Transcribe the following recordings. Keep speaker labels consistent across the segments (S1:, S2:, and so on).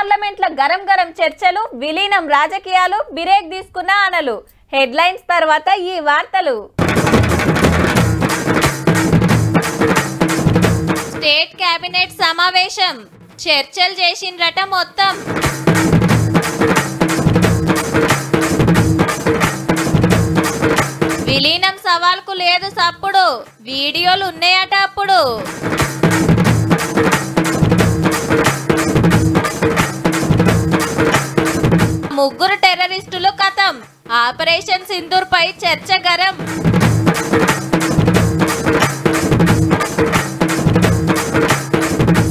S1: పార్లమెంట్ల గరం గరం చర్చలు, విలీనం రాజకీయాలు, బ్రేక్ తీసుకున్న ఆనలు. హెడ్లైన్స్ తర్వాత ఈ వార్తలు. స్టేట్ కేబినెట్ సమావేశం, చర్చలు చేసిండ్రట మొత్తం. విలీనం సవాల్కు లేదు సప్పుడు, వీడియోలు ఉన్నాయట అప్పుడు. ముగ్గురు టెర్రరిస్టులు కథం, ఆపరేషన్ సింధూర్ పై చర్చ గరం.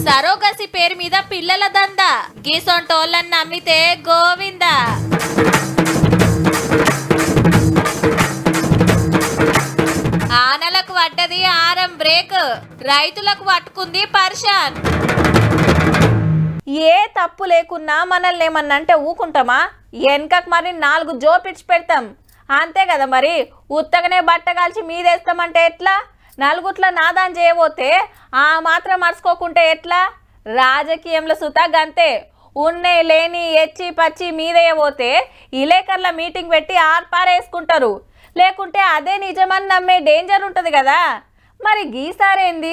S1: సరోగసి పేరు మీద పిల్లల దందా, గీసొంటోళ్ళని నమ్మితే గోవింద. ఆనలకు పడ్డది ఆరం బ్రేక్, రైతులకు పట్టుకుంది పర్షాన్. ఏ తప్పు లేకున్నా మనల్ని ఏమన్నంటే ఊకుంటామా? వెనకకు మరి 4 జోపిడ్చి పెడతాం అంతే కదా. మరి ఉత్తగనే బట్టగాల్చి మీదేస్తామంటే ఎట్లా? నలుగుట్ల నాదాన్ చేయబోతే ఆ మాత్రం మర్చుకోకుంటే ఎట్లా? రాజకీయంలో సుతా గంతే. ఉన్నే లేని ఎచ్చి పచ్చి మీదేయబోతే ఇలేకర్ల మీటింగ్ పెట్టి ఆర్పారేసుకుంటారు. లేకుంటే అదే నిజమని నమ్మే డేంజర్ ఉంటుంది కదా. మరి గీసారేంది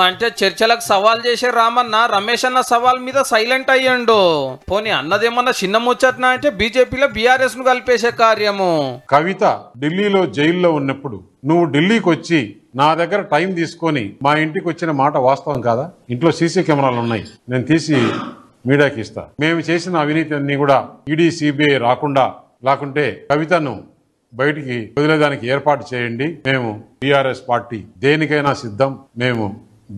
S2: అంటే చర్చలకు సవాల్ చేసే రామన్న రమేష్ అన్న సవాల్ మీద సైలెంట్ అయ్యండు. పోనీ అన్నదేమన్నా చిన్న ముచ్చట్నా అంటే బీజేపీలో బీఆర్ఎస్ ను కలిపేసే కార్యము.
S3: కవిత ఢిల్లీలో జైల్లో ఉన్నప్పుడు నువ్వు ఢిల్లీకి వచ్చి నా దగ్గర టైం తీసుకొని మా ఇంటికి వచ్చిన మాట వాస్తవం కాదా? ఇంట్లో సీసీ కెమెరాలు ఉన్నాయి, నేను తీసి మీడియాకి ఇస్తా. మేము చేసిన అవినీతి అన్ని కూడా ఈడీ సిబిఐ లేకుంటే కవితను బయటికి వదిలేదానికి ఏర్పాటు చేయండి. మేము టీఆర్ఎస్ పార్టీ దేనికైనా సిద్ధం. మేము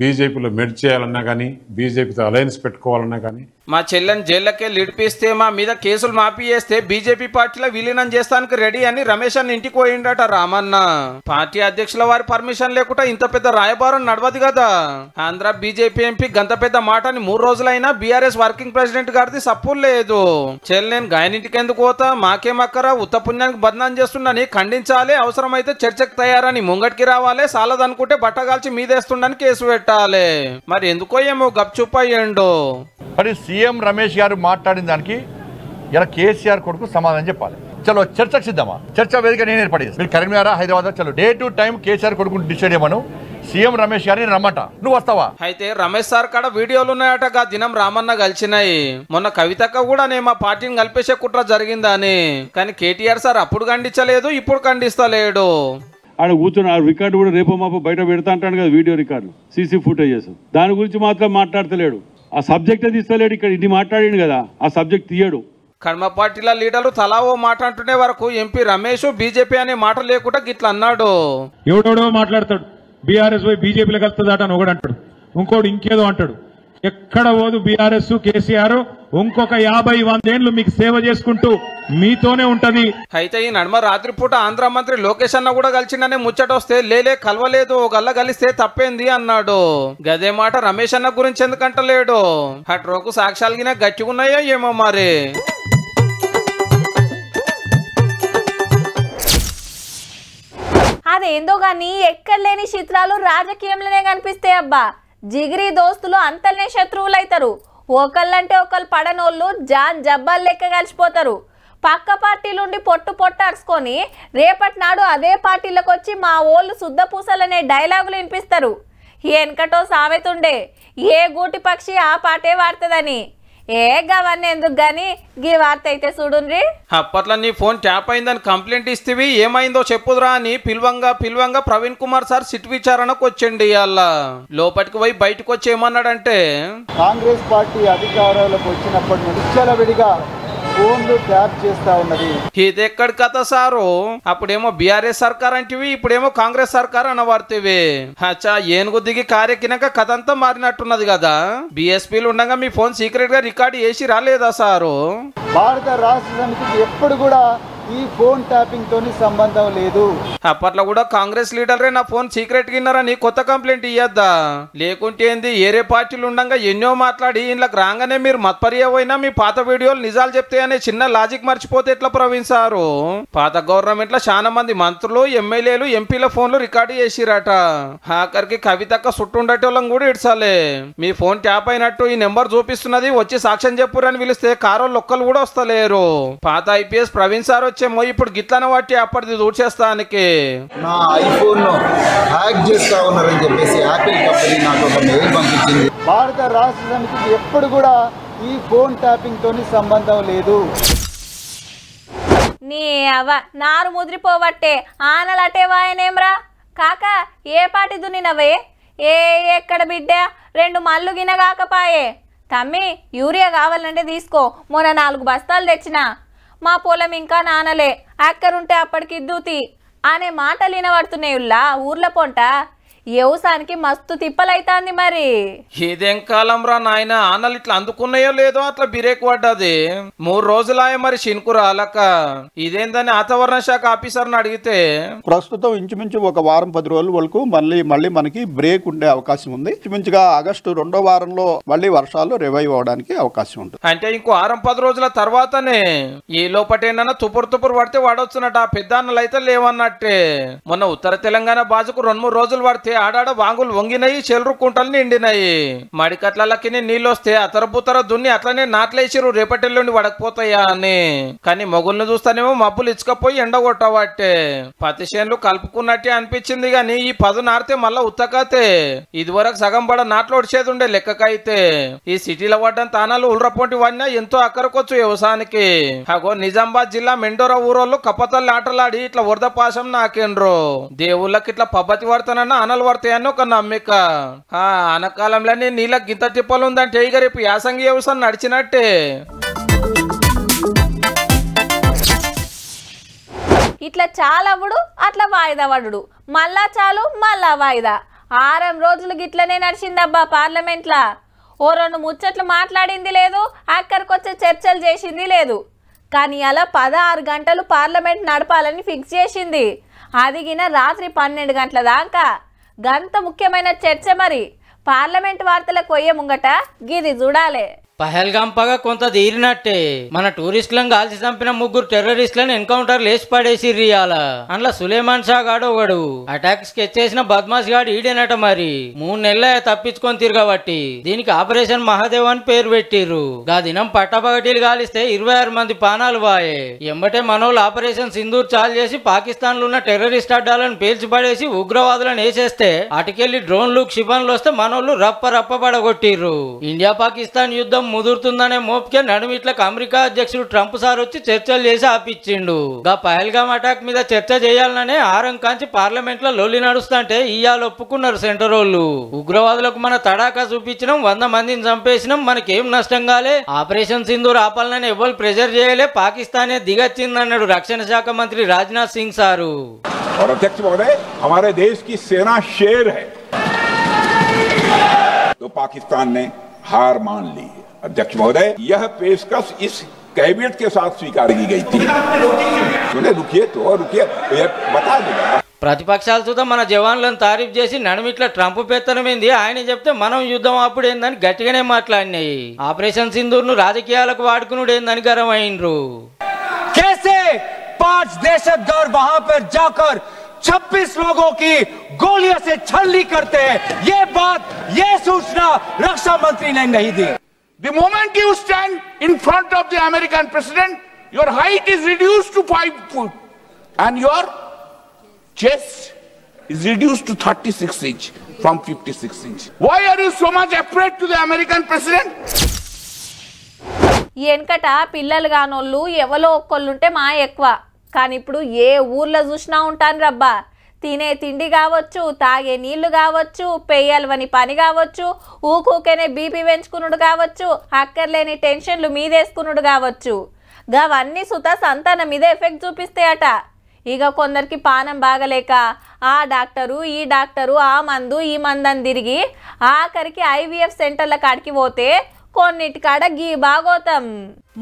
S3: బీజేపీలో మెర్జ్ చేయాలన్నా కానీ, బీజేపీతో అలయన్స్ పెట్టుకోవాలన్నా కానీ.
S2: మా చెల్లెని జైళ్ళకే లిడిపిస్తే, మా మీద కేసులు మాఫీ చేస్తే బీజేపీ పార్టీలో విలీనం చేస్తానికి రెడీ అని రమేష్ అన్న ఇంటికి పోయిండట రామన్న. పార్టీ అధ్యక్షుల వారి పర్మిషన్ లేకుండా ఇంత పెద్ద రాయబారం నడవదు కదా. ఆంధ్ర బీజేపీ ఎంపీ గంత పెద్ద మాటని 3 రోజులైనా బీఆర్ఎస్ వర్కింగ్ ప్రెసిడెంట్ గారిది సపోర్ట్ లేదు. చెల్లెని గాయనింటికి ఎందుకు పోతా, మాకేమక్కరా, ఉత్త పుణ్యానికి బదనాం చేస్తుండని ఖండించాలి. అవసరమైతే చర్చకు తయారని ముంగటికి రావాలి. సాలదనుకుంటే బట్టగాల్చి మీదేస్తుండని కేసు పెట్టాలి. మరి ఎందుకో ఏమో గప్చుప్ అయ్యిండు.
S4: మరి సీఎం రమేష్ గారు మాట్లాడిన దానికి ఇలా కేసీఆర్ కొడుకు సమాధానం చెప్పాలి. చలో చర్చకు సిద్ధమా? చర్చ వేదిక నేను ఏర్పాటు చేస్తాను. మీరు కరీంనగర్, హైదరాబాద్ చలో డే టు టైం కేసీఆర్ కొడుకు డిసైడ్ చేయమను. సీఎం రమేష్ గారిని రమ్మంట, నువ్వు వస్తావా?
S2: అయితే రమేష్ సార్ కాడ వీడియోలు ఉన్నాయట. దినం రామన్న కలిసినాయి. మొన్న కవితక్క కూడా మా పార్టీని కలిపేసే కుట్ర జరిగిందా అని. కానీ కేటీఆర్ సార్ అప్పుడు ఖండించలేదు, ఇప్పుడు ఖండిస్తలేడు.
S5: ఆడ కూర్చొని ఆ రికార్డు కూడా రేపో మాపో బయట పెడతా అంటాడు కదా, వీడియో రికార్డు, సీసీ ఫుటేజెస్. దాని గురించి మాత్రం మాట్లాడతలేడు. ఆ సబ్జెక్టే తీస్తలేడు. ఇక్కడ ఇది మాట్లాడాడు కదా, ఆ సబ్జెక్ట్ తీయడు.
S2: కర్మ పార్టీల లీడర్లు తలా ఓ మాట అంటుండే వరకు ఎంపీ రమేష్ బీజేపీ అనే మాట లేకుండా గిట్లా అన్నాడు.
S6: ఎవడెవడో మాట్లాడతాడు. బీఆర్ఎస్ పోయి బీజేపీలో కలుస్తుందట అని ఒకడు అంటాడు, ఇంకోటి ఇంకేదో అంటాడు. ఎక్కడ పోదు బీఆర్ఎస్ కేసీఆర్ ఇంకొక 50-100 ఏళ్ళు మీకు సేవ చేసుకుంటూ మీతోనే ఉంటది.
S2: అయితే ఈ నడుమ రాత్రిపూట ఆంధ్ర మంత్రి లోకేష్ అన్న కూడా కలిసిండనే ముచ్చట వస్తే లేలే కలవలేదు, గల్ల కలిస్తే తప్పేంది అన్నాడు. గదే మాట రమేష్ అన్న గురించి ఎందుకంటలేడు. హట్రోకు సాక్ష్యాలు గట్టిగున్నాయో ఏమో మరి.
S1: అదేందో గాని ఎక్కడ లేని చిత్రాలు రాజకీయంలోనే కనిపిస్తాయి అబ్బా. జిగిరి దోస్తులు అంతల్నే శత్రువులైతారు. ఒకళ్ళంటే ఒకళ్ళు పడనోళ్ళు జాన్ జబ్బాలు లెక్క కలిసిపోతారు. పక్క పార్టీలుండి పొట్టు అరుచుకొని రేపటి నాడు అదే పార్టీలకు వచ్చి మా ఓళ్ళు శుద్ధ పూసలనే డైలాగులు వినిపిస్తారు. వెనకటో సామెతుండే, ఏ గూటి పక్షి ఆ పాటే వాడుతుందని. ఏ గవన్నీ ఎందుకు గాని గీ వార్త అయితే చూడుండ్రి.
S2: అప్పట్లో నీ ఫోన్ ట్యాప్ అయిందని కంప్లైంట్ ఇస్తేవి, ఏమైందో చెప్పుదురా అని పిల్వంగా ప్రవీణ్ కుమార్ సార్ సిట్ విచారణకు వచ్చండి. ఇవాళ లోపలికి పోయి బయటకు వచ్చి ఏమన్నాడంటే,
S7: కాంగ్రెస్ పార్టీ అధికారంలోకి వచ్చినప్పటి నుంచి విచ్చలవిడిగా ఫోన్లు ట్యాప్ చేస్తా ఉన్నది.
S2: ఇది ఎక్కడి కథ సారు? అప్పుడేమో బీఆర్ఎస్ సర్కార్ అంటివి, ఇప్పుడేమో కాంగ్రెస్ సర్కార్ అనవార్తివి. అచ్చా, ఏనుగు దిగి కారెక్కినాక కథ అంతా మారినట్టున్నది కదా. బీఎస్పీలు ఉండగా మీ ఫోన్ సీక్రెట్ గా రికార్డు చేసి రాలేదా సారు?
S7: భారత రాష్ట్ర సమితికి ఎప్పుడు కూడా ఈ ఫోన్ ట్యాపింగ్ తోని సంబంధం లేదు.
S2: అప్పట్లో కూడా కాంగ్రెస్ లీడరే నా ఫోన్ సీక్రెట్ గిన్నారని కొత్త కంప్లైంట్ ఇయ్యద్దా? లేకుంటే ఏంది, ఏరే పార్టీలు ఉండగా ఎన్నో మాట్లాడి ఇంట్లోకి రాగానే మీరు మత్పర్యపోయినా మీ పాత వీడియోలు నిజాలు చెప్తే అనే చిన్న లాజిక్ మర్చిపోతే ఎట్లా ప్రవీణ్ సారు? పాత గవర్నమెంట్ లో చాలా మంది మంత్రులు, ఎమ్మెల్యేలు, ఎంపీల ఫోన్లు రికార్డు చేసిరట. ఆఖరికి కవితక్క చుట్టుండేటోళ్ళం కూడా ఇడ్సాలే. మీ ఫోన్ ట్యాప్ అయినట్టు ఈ నెంబర్ చూపిస్తున్నది, వచ్చి సాక్ష్యం చెప్పురని పిలిస్తే కారోళ్ళు ఒక్కరు కూడా వస్తలేరు. పాత ఐపీఎస్ ప్రవీణ్ సార్ వచ్చేమో ఇప్పుడు గిట్లన వాటి అప్పటిది దూర్చేస్తానికి
S8: నా ఐఫోన్ హ్యాక్ చేస్తా ఉన్నారని చెప్పేసి యాపిల్ కంపెనీ నాకు ఒక మెయిల్ పంపించింది.
S7: భారత రాష్ట్ర సమితికి ఎప్పుడు కూడా ఈ ఫోన్ ట్యాపింగ్ తోని సంబంధం లేదు.
S1: నీ అవ నారు ముదిరిపోవట్టే ఆనలు అటే వాయనేమ్రా కాక ఏ పాటి దున్నినవే? ఎక్కడ బిడ్డ 2 మల్లు గినగాకపాయే. తమ్మి యూరియా కావాలంటే తీసుకో, మొన్న 4 బస్తాలు తెచ్చినా. మా పొలం ఇంకా నానలే, అక్కరుంటే అప్పటికి ఇద్దూతి అనే మాటలు వినబడుతున్నాయుల్లా ఊర్ల పొంట. వ్యవసాయానికి మస్తు తిప్పలైతాంది మరి.
S2: ఇదేం కాలం రా నాయన, ఆనలు ఇట్లా అందుకున్నాయో లేదో అట్లా బిరేక్ పడ్డది. 3 రోజులాయ మరి చినుకు రాలక. ఇదేందని వాతావరణ శాఖ ఆఫీసర్ని అడిగితే
S9: ప్రస్తుతం ఇంచుమించు ఒక వారం 10 రోజుల వరకు మళ్ళీ మనకి బ్రేక్ ఉండే అవకాశం ఉంది. ఇంచుమించుగా ఆగస్టు 2వ వారంలో మళ్ళీ వర్షాలు రివైవ్ అవడానికి అవకాశం ఉంటుంది.
S2: అంటే ఇంకో 6-10 రోజుల తర్వాతనే ఈ లోపటేనా తుపురు పడితే వాడొచ్చునట. పెద్ద అన్నలు అయితే లేవన్నట్టే. మొన్న ఉత్తర తెలంగాణ బాజుకు 2-3 రోజులు పడితే ఆడాడ వాంగులు వంగినాయి, చెల్రు కుంటలు నిండినాయి. మడికట్లకి నీళ్ళు వస్తే అతరబుతర దున్ని అట్లనే నాట్లేసిరు, రేపటిల్లుండి వడకపోతాయా అని. కానీ మొగుల్ని చూస్తానేమో మబ్బులు ఇచ్చుకపోయి ఎండగొట్టవట్టే. పత్తి చేనులు కలుపుకున్నట్టే అనిపించింది. గాని ఈ 10 నారితే మళ్ళా ఉత్తకతే. ఇదివరకు సగం పడ నాట్లు ఒడిచేది ఉండే లెక్కకైతే. ఈ సిటీలో పడ్డంత తానాలు ఉల్రపొంటి వాడినా ఎంతో అక్కరకొచ్చు వ్యవసాయానికి. అగో నిజామాబాద్ జిల్లా మెండోరా ఊరోళ్ళు కప్పతల్లి ఆటలాడి ఇట్లా వరద పాశం నాకేండ్రు. దేవుళ్ళకి ఇట్లా పబ్బతి పడతానన్న అనలు పడతాయని ఒక నమ్మిక. ఆనకాలంలోనే నీళ్ళకి గింత తిప్పలు ఉందంటే ఇక రేపు యాసంగి వ్యవసాయం నడిచినట్టే.
S1: ఇట్లా చాలవుడు అట్లా వాయిదా పడుడు, మళ్ళా చాలు మళ్ళా వాయిదా. 6 రోజులు గిట్లనే నడిచిందబ్బా పార్లమెంట్లా. ఓ 2 ముచ్చట్లు మాట్లాడింది లేదు, అక్కడికొచ్చే చర్చలు చేసింది లేదు. కానీ అలా 16 గంటలు పార్లమెంట్ నడపాలని ఫిక్స్ చేసింది. అదిగిన రాత్రి 12 గంటల దాకా. గంత ముఖ్యమైన చర్చ మరి. పార్లమెంట్ వార్తలకు పోయే ముంగట గిది చూడాలే.
S10: పహల్గాం పగ కొంత తీరినట్టే. మన టూరిస్టులను కాల్చి చంపిన 3 టెర్రరిస్టులను ఎన్కౌంటర్ లేచి పడేసిర్రు ఇయాల. అందులో సులేమాన్ షా గాడు ఒకడు. అటాక్ స్కెచ్ చేసిన బద్మాష్ గాడు ఈడేనట మరి. 3 నెలలే తప్పించుకొని తిరగబట్టి దీనికి ఆపరేషన్ మహాదేవ్ అని పేరు పెట్టిర్రు. గా దినం పట్టపగటీలు కాలిస్తే 26 మంది పానాలు వాయే. ఎంబటే మనోళ్ళు ఆపరేషన్ సింధూర్ చాలు చేసి పాకిస్తాన్ లో ఉన్న టెర్రరిస్ట్ అడ్డాలను పేల్చి పడేసి ఉగ్రవాదులను వేసేస్తే అటుకెళ్లి డ్రోన్లు క్షిపణులు వస్తే మనోళ్ళు రప్ప పడగొట్టిర్రు. ఇండియా పాకిస్తాన్ యుద్ధం ముదురుతుందనే మోపుకే నడుమిట్లకు అమెరికా అధ్యక్షుడు ట్రంప్ సార్ వచ్చి చర్చలు చేసి ఆపిచ్చిండు. గా పహల్గాం అటాక్ మీద చర్చ చేయాలనే 6 కాంచి పార్లమెంట్ లో లొల్లి నడుస్తుంటే ఇయాల ఒప్పుకున్నారు సెంటరోళ్ళు. ఉగ్రవాదులకు మన తడాకా చూపించినాం, 100 మందిని చంపేసినాం, మనకేం నష్టం కాలే, ఆపరేషన్ సింధూర్ ఆపాలని ఎవరు ప్రెజర్ చేయలే, పాకిస్తానే దిగచ్చిందన్నాడు రక్షణ శాఖ మంత్రి రాజ్నాథ్ సింగ్ సారు.
S11: अध्यक्ष महोदय, हमारे देश की सेना शेर है, तो पाकिस्तान ने हार मान ली है. अध्यक्ष महोदय, यह पेशकश इस कैबिनेट के साथ स्वीकार की गई थी. रुकिए बता दूंगा.
S10: ప్రతిపక్షాలు చూద్దాం మన జవాన్లను తారీఫ్ చేసి నడుమిట్ల ట్రంప్ పెత్తనమైంది ఆయన చెప్తే మనం యుద్ధం అప్పుడేందని గట్టిగానే మాట్లాడినాయి. ఆపరేషన్ సింధూర్ ను రాజకీయాలకు వాడుకునుడేందని గరం అయినరు.
S12: कैसे 5 दहशतगर्द वहां पर जाकर 26 लोगों की गोलियों से छलनी करते हैं, ये सूचना रक्षा मंत्री ने नहीं दी.
S11: The moment you stand in front of the American president, your height is reduced to 5 feet and your chest is reduced to 36 inch from 56 inch. Why are you so much afraid to the American president?
S1: వెనకట పిల్లలు కానోళ్ళు ఎవరో ఒక్కళ్ళుంటే మా ఎక్కువ. కానీ ఇప్పుడు ఏ ఊర్లో చూసినా ఉంటాను రబ్బా. తినే తిండి కావచ్చు, తాగే నీళ్లు కావచ్చు, పెయ్యాలని పని కావచ్చు, ఊకూకేనే బీపీ పెంచుకునుడు కావచ్చు, అక్కర్లేని టెన్షన్లు మీదేసుకునుడు కావచ్చు. గవన్నీ సుత సంతానం మీద ఎఫెక్ట్ చూపిస్తాయట. ఇక కొందరికి పానం బాగలేక ఆ డాక్టరు ఈ డాక్టరు ఆ మందు ఈ మందని తిరిగి ఆఖరికి IVF సెంటర్ల కాడికి పోతే కొన్నిటికాడ గీ బాగోతాం.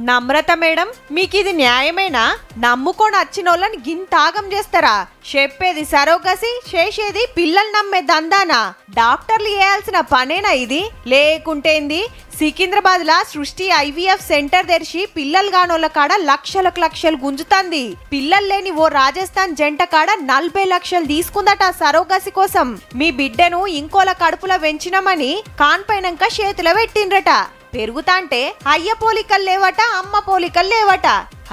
S13: నమ్రత మేడం, మీకు ఇది న్యాయమేనా? నమ్ముకొని వచ్చిన వాళ్ళని గింతాగం చేస్తారా? చెప్పేది సరోగసి, చేసేది పిల్లలు నమ్మే దందానా? డాక్టర్లు చేయాల్సిన పనేనా ఇది? లేకుంటేంది? సికింద్రాబాద్ లా సృష్టి IVF సెంటర్ తెరిచి పిల్లలు కానోళ్ళ కాడ లక్షలకు లక్షలు గుంజుతాంది. పిల్లలు లేని ఓ రాజస్థాన్ జంట కాడ 40 లక్షలు తీసుకుందట సరోగసి కోసం. మీ బిడ్డను ఇంకోల కడుపులో పెంచినామని కాన్పైనాక చేతిలో పెట్టిండ్రట. పెరుగుతాంటే అయ్య పోలికలు లేవట, అమ్మ పోలికలు లేవట.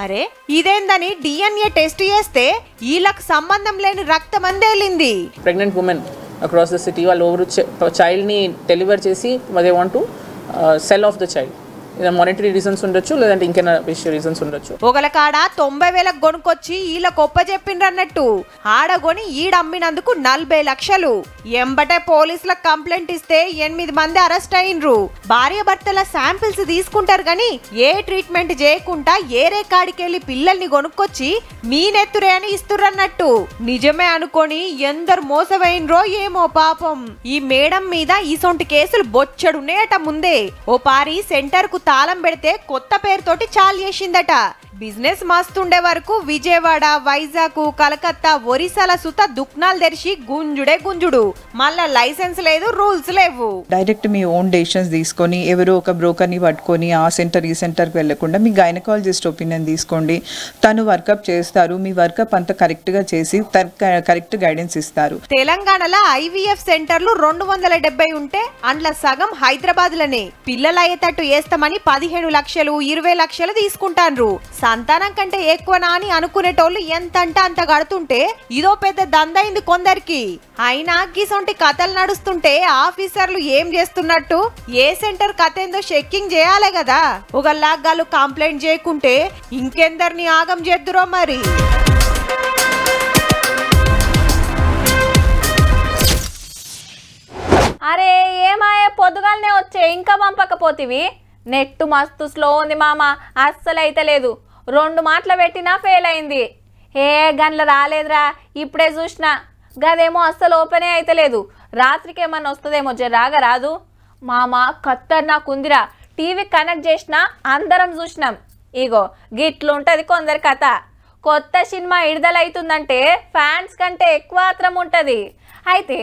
S13: అరే ఇదేందని DNA టెస్ట్ చేస్తే వీళ్ళకి సంబంధం లేని రక్తం అందేలింది.
S14: Pregnant women across the city వాళ్ళు ఓవర్ చైల్డ్ని డెలివర్ చేసి they want to sell off the child. Monetary reasons ఉండొచ్చు, లేదంటే ఇంకేనా విషయ రీజన్స్ ఉండొచ్చు.
S13: ఒకల కాడ 90,000 కొనుక్కొచ్చి వీళ్ళ గొప్ప చెప్పిండ్రన్నట్టు ఆడగొని ఈడమ్మినందుకు 40 లక్షలు. ఎంబటే పోలీసులకు కంప్లైంట్ ఇస్తే 8 మంది అరెస్ట్ అయినరు. భార్య భర్తల శాంపిల్స్ తీసుకుంటారు గాని ఏ ట్రీట్మెంట్ చేయకుండా ఏరే కాడికెళ్ళి పిల్లల్ని కొనుక్కొచ్చి మీ నెత్తురే అని ఇస్తుర్రన్నట్టు. నిజమే అనుకొని ఎందరు మోసమైనరో ఏమో పాపం. ఈ మేడం మీద ఈసొంటి కేసులు బొచ్చడున్నాయట ముందే. ఓ పారి సెంటర్ కు తాళం పెడితే కొత్త పేరుతోటి చాలు చేసిందట. బిజినెస్ మస్తుండే వరకు విజయవాడ, వైజాగ్, కలకత్తా, ఒరిస్సాల సుత దుక్నాలు తెరిచి గుంజుడే గుంజుడు. మళ్ళా లైసెన్స్ లేదు, రూల్స్ లేవు.
S15: డైరెక్ట్ మీ ఓన్ డెసిషన్స్ తీసుకొని ఎవరో ఒక బ్రోకర్ని పట్టుకొని ఆ సెంటర్ ఈ సెంటర్కి వెళ్లకుండా మీ గైనకాలజిస్ట్ ఒపీనియన్ తీసుకోండి. తను వర్కప్ చేస్తారు. మీ వర్కప్ అంతా కరెక్ట్గా చేసి కరెక్ట్ గైడెన్స్ ఇస్తారు.
S13: తెలంగాణలో IVF సెంటర్లు 270 ఉంటే అందులో సగం హైదరాబాద్లోనే. పిల్లలు అయ్యేటట్టు వేస్తామని 15 లక్షలు 20 లక్షలు తీసుకుంటారు. సంతానం కంటే ఎక్కువనా అని అనుకునేటోళ్ళు ఎంత అంటే అంత కడుతుంటే ఇదో పెద్ద దందైంది కొందరికి. అయినా గిసొంటి కథలు నడుస్తుంటే ఆఫీసర్లు ఏం చేస్తున్నట్టు? ఏ సెంటర్ కథ ఏందో చెక్కింగ్ చేయాలి కదా. ఒక లాగాలు కంప్లైంట్ చేయకుంటే ఇంకెందరిని ఆగం చేద్దురో మరి.
S1: అరే ఏమాయే పొద్దుగాలనే వచ్చే ఇంకా పంపకపోతివి? నెట్టు మస్తు స్లో ఉంది మామ, అస్సలు అయితే లేదు. 2 మాటలు పెట్టినా ఫెయిల్ అయింది. ఏ గంటల రాలేదురా, ఇప్పుడే చూసినా. గదేమో అస్సలు ఓపెనే అయితే లేదు. రాత్రికి ఏమన్నా వస్తుందేమో, జరాగా రాదు మామ. ఖతర్నాకుందిరా. టీవీ కనెక్ట్ చేసినా అందరం చూసినాం. ఇగో గిట్లుంటది కొందరి కథ. కొత్త సినిమా విడుదలైతుందంటే ఫ్యాన్స్ కంటే ఎక్కువ ఆత్రం ఉంటది. అయితే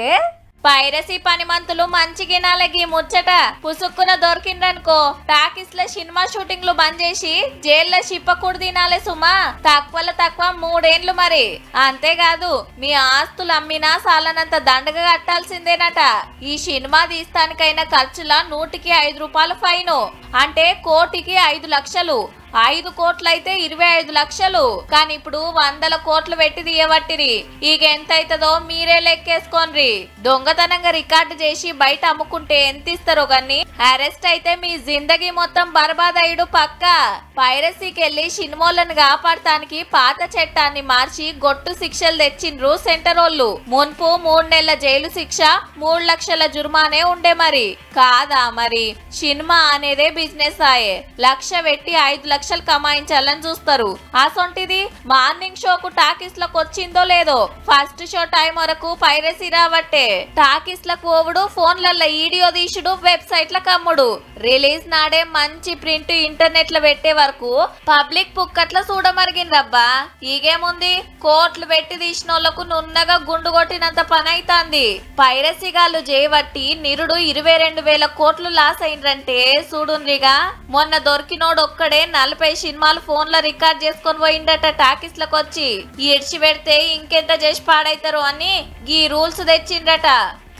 S1: పైరసీ పనిమంతులు మంచిగినాలకి ముచ్చట పుసుక్కున దొరికిండ్రనుకో టాకీస్ లో సినిమా షూటింగ్లు బంద్ చేసి జైల్లో చిప్పకూడు తినాలే సుమా. తక్కువలో తక్కువ 3 ఏండ్లు మరి. అంతేకాదు మీ ఆస్తులు అమ్మినా సాలనంత దండగా కట్టాల్సిందేనట. ఈ సినిమా తీస్తానికైనా ఖర్చుల 100కి 5 రూపాయలు ఫైను. అంటే కోటికి 5 లక్షలు. 5 కోట్లు అయితే 25 లక్షలు. కానీ ఇప్పుడు 100 కోట్లు పెట్టి తీయబట్టిరి. ఇక ఎంత అవుతుందో మీరే లెక్కేసుకోండి. దొంగతనంగా రికార్డు చేసి బయట అమ్ముకుంటే ఎంత ఇస్తారో గాని అరెస్ట్ అయితే మీ జిందగీ మొత్తం బర్బాద్ అయ్యుడు పక్క. పైరసీకి వెళ్లి సినిమాలను కాపాడటానికి పాత చట్టాన్ని మార్చి గొట్టు శిక్షలు తెచ్చిండ్రు సెంటరోళ్ళు. మున్పు 3 నెలల జైలు శిక్ష, 3 లక్షల జుర్మానే ఉండే మరి. కాదా మరి? సినిమా అనేదే బిజినెస్ ఆయే. లక్ష పెట్టి 5 లక్షలు కమాయించాలని చూస్తారు. అసొంటిది మార్నింగ్ షోకు టాకీస్ లకు వచ్చిందో లేదో ఫస్ట్ షో టైం వరకు పైరసీ రాబట్టే. టాకీస్ లకు ఓవుడు, ఫోన్లలో వీడియో తీసుడు, వెబ్సైట్ల కమ్ముడు. రిలీజ్ నాడే మంచి ప్రింట్ ఇంటర్నెట్ లో పెట్టే వరకు పబ్లిక్ పుక్కట్ల చూడమరిగిండ్రబ్బా. ఈగేముంది, కోట్లు పెట్టి తీసినోళ్లకు నున్నగా గుండు కొట్టినంత పని అయితాంది. పైరసీగాళ్ళు చేయబట్టి నిరుడు 22,000 కోట్లు లాస్ అయిండ్రంటే చూడుండ్రిగా. మొన్న దొరికినోడు ఒక్కడే 40 సినిమాలు ఫోన్ లో రికార్డ్ చేసుకొని పోయిండట టాకీస్ లకు వచ్చి. ఇడ్చి పెడితే ఇంకెంత చేసి పాడైతారు అని ఈ రూల్స్ తెచ్చిండ్రట.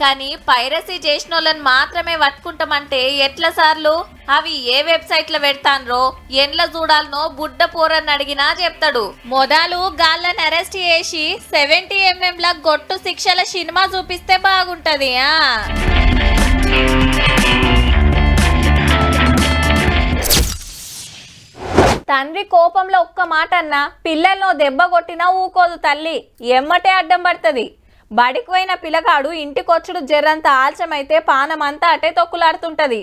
S1: కానీ పైరసీ చేసిన వాళ్ళని మాత్రమే పట్టుకుంటామంటే ఎట్లా సార్లు? అవి ఏ వెబ్సైట్ లో పెడతాన్రో, ఎండ్ల చూడాలనో బుడ్డ పోరని అడిగినా చెప్తాడు. మొదలు గాళ్ళని అరెస్ట్ చేసి 70mm ల గొట్టు శిక్షల సినిమా చూపిస్తే బాగుంటది. తండ్రి కోపంలో ఒక్క మాట అన్నా పిల్లలను దెబ్బ కొట్టినా ఊకోదు తల్లి, ఎమ్మటే అడ్డం పడుతుంది. బడికి పోయిన పిల్లగాడు ఇంటికొచ్చుడు జర్రంత ఆల్చమైతే పానమంతా అటే తొక్కులాడుతుంటది.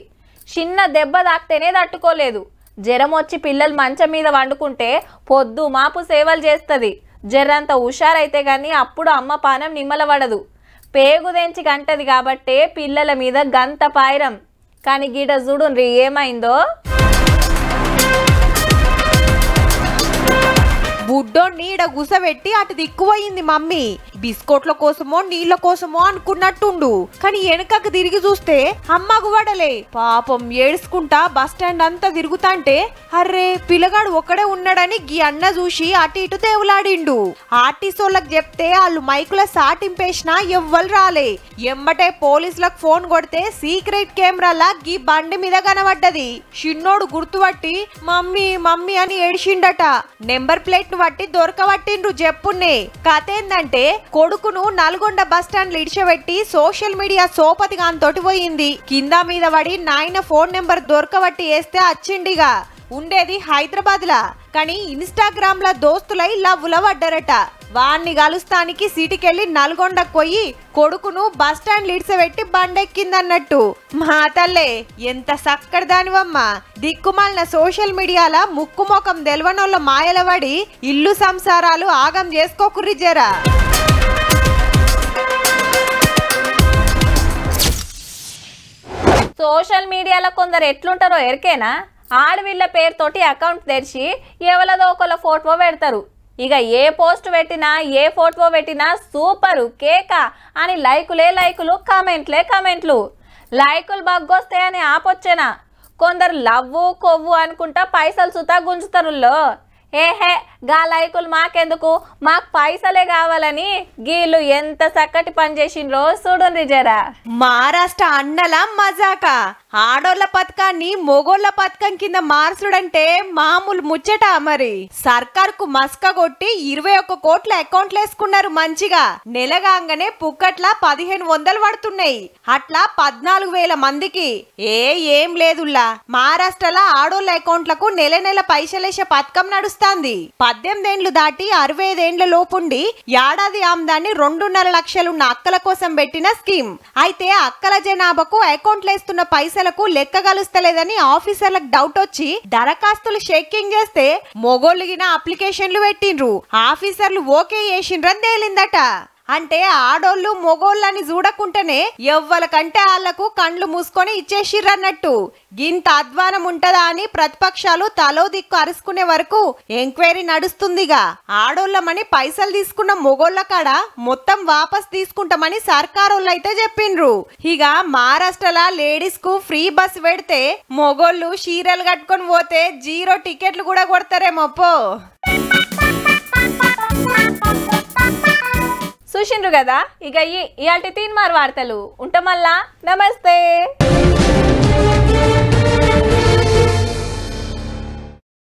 S1: చిన్న దెబ్బ తాకితేనే తట్టుకోలేదు. జ్వరం వచ్చి పిల్లలు మంచం మీద వండుకుంటే పొద్దు మాపు సేవలు చేస్తుంది. జర్రంత హుషారైతే గాని అప్పుడు అమ్మ పానం నిమ్మలబడదు. పేగుదెంచి గంటది కాబట్టే పిల్లల మీద గంత పాయిరం. కానీ గీడ చూడుండ్రి ఏమైందో.
S13: బుడ్డోని ఈడ గుసబెట్టి అటు దిక్కుపోయింది మమ్మీ. బిస్కోట్ల కోసమో నీళ్ల కోసమో అనుకున్నట్టుండు, కానీ వెనకకు తిరిగి చూస్తే అమ్మకు పడలే. పాపం ఏడ్చుకుంటా బస్ స్టాండ్ అంతా తిరుగుతాంటే అర్రే పిల్లగాడు ఒక్కడే ఉన్నాడని గీ అన్న చూసి అటు ఇటు దేవులాడిండు. ఆర్టీసోళ్ళకి చెప్తే వాళ్ళు మైకుల సాటింపేసినా ఎవ్వరు రాలే. ఎమ్మటే పోలీసులకు ఫోన్ కొడితే సీక్రెట్ కెమెరాలా గీ బండి మీద కనబడ్డది. చిన్నోడు గుర్తుపట్టి మమ్మీ మమ్మీ అని ఏడ్చిండట. నెంబర్ ప్లేట్ బట్టి దొరకబట్టిండ్రు. చెప్పున్నే కథ ఏందంటే కొడుకును నల్గొండ బస్ స్టాండ్ ఇడిచబెట్టి సోషల్ మీడియా సోపతి గాంతోటి పోయింది. కింద మీద పడి నాయన ఫోన్ నెంబర్ దొరకబట్టి వేస్తే వచ్చిండిగా. ఉండేది హైదరాబాద్ లా, కానీ ఇన్స్టాగ్రామ్ లా దోస్తులై లవ్వుల పడ్డారట. వాణ్ణి కలుస్తానికి సిటీకెళ్లి నల్గొండకు పోయి కొడుకును బస్ స్టాండ్ లిడ్సబెట్టి బండెక్కిందన్నట్టు. మా తల్లే ఎంత సక్కడదానివమ్మా. దిక్కుమాలిన సోషల్ మీడియాల ముక్కు ముఖం తెలవనోళ్ళ మాయల పడి ఇల్లు సంసారాలు ఆగం చేసుకోకుర్రి జరా.
S1: సోషల్ మీడియాలో కొందరు ఎట్లుంటారో ఎరికేనా? ఆడవిళ్ళ పేరుతోటి అకౌంట్ తెరిచి ఎవరిదో ఒకళ్ళ ఫోటో పెడతారు. ఇక ఏ పోస్ట్ పెట్టినా ఏ ఫోటో పెట్టినా సూపరు కేకా అని లైకులే లైకులు, కామెంట్లే కామెంట్లు. లైకులు బగ్గొస్తాయని ఆపొచ్చేనా? కొందరు లవ్వు కొవ్వు అనుకుంటా పైసలు సుతా గుంజుతారుల్లో. ఏహే గా లైకులు మాకెందుకు, మాకు పైసలే కావాలని గీళ్ళు ఎంత చక్కటి పని చేసిండ్రో చూడండి జరా.
S13: మహారాష్ట్ర అన్నల మజాక ఆడోళ్ల పథకాన్ని మొగోళ్ల పథకం కింద మార్చుడంటే మామూలు ముచ్చట. మరి సర్కార్ కు మస్క కొట్టి 21 కోట్ల అకౌంట్లు వేసుకున్నారు మంచిగా. నెలగాంగానే పుక్కట్ల 1500 పడుతున్నాయి. అట్లా 14,000 మందికి. ఏం లేదుల్లా, మహారాష్ట్రలో ఆడోళ్ల అకౌంట్లకు నెల నెల పైసలేసే పథకం నడుస్తుంది. 18 ఏండ్లు దాటి 65 ఏండ్ల లోపుండి ఏడాది ఆమ్దాన్ని 2.5 లక్షలున్న అక్కల కోసం పెట్టిన స్కీమ్. అయితే అక్కల జనాభాకు అకౌంట్లు వేస్తున్న పైసలకు లెక్క కలుస్తలేదని ఆఫీసర్లకు డౌట్ వచ్చి దరఖాస్తులు చెకింగ్ చేస్తే మొగోళ్ళగిన అప్లికేషన్లు పెట్టిండ్రు. ఆఫీసర్లు ఓకే చేసిండ్రని తేలిందట. అంటే ఆడోళ్ళు మొగోళ్ళని చూడకుంటేనే ఎవ్వలకంటే వాళ్లకు కండ్లు మూసుకొని ఇచ్చేసిర్రన్నట్టు. గింత అధ్వానం ఉంటదా అని ప్రతిపక్షాలు తలో దిక్కు అరుచుకునే వరకు ఎంక్వైరీ నడుస్తుందిగా. ఆడోళ్ళమని పైసలు తీసుకున్న మొగోళ్ళ కాడ మొత్తం వాపస్ తీసుకుంటామని సర్కారోళ్ళు అయితే చెప్పిండ్రు. ఇక మహారాష్ట్రలో లేడీస్ కు ఫ్రీ బస్ పెడితే మొగోళ్ళు చీరలు కట్టుకొని పోతే 0 టికెట్లు కూడా కొడతారేమోపో.
S1: చూసిండ్రు కదా, ఇక ఇయాల్టి తీన్మార్ వార్తలు ఉంటామల్లా. నమస్తే.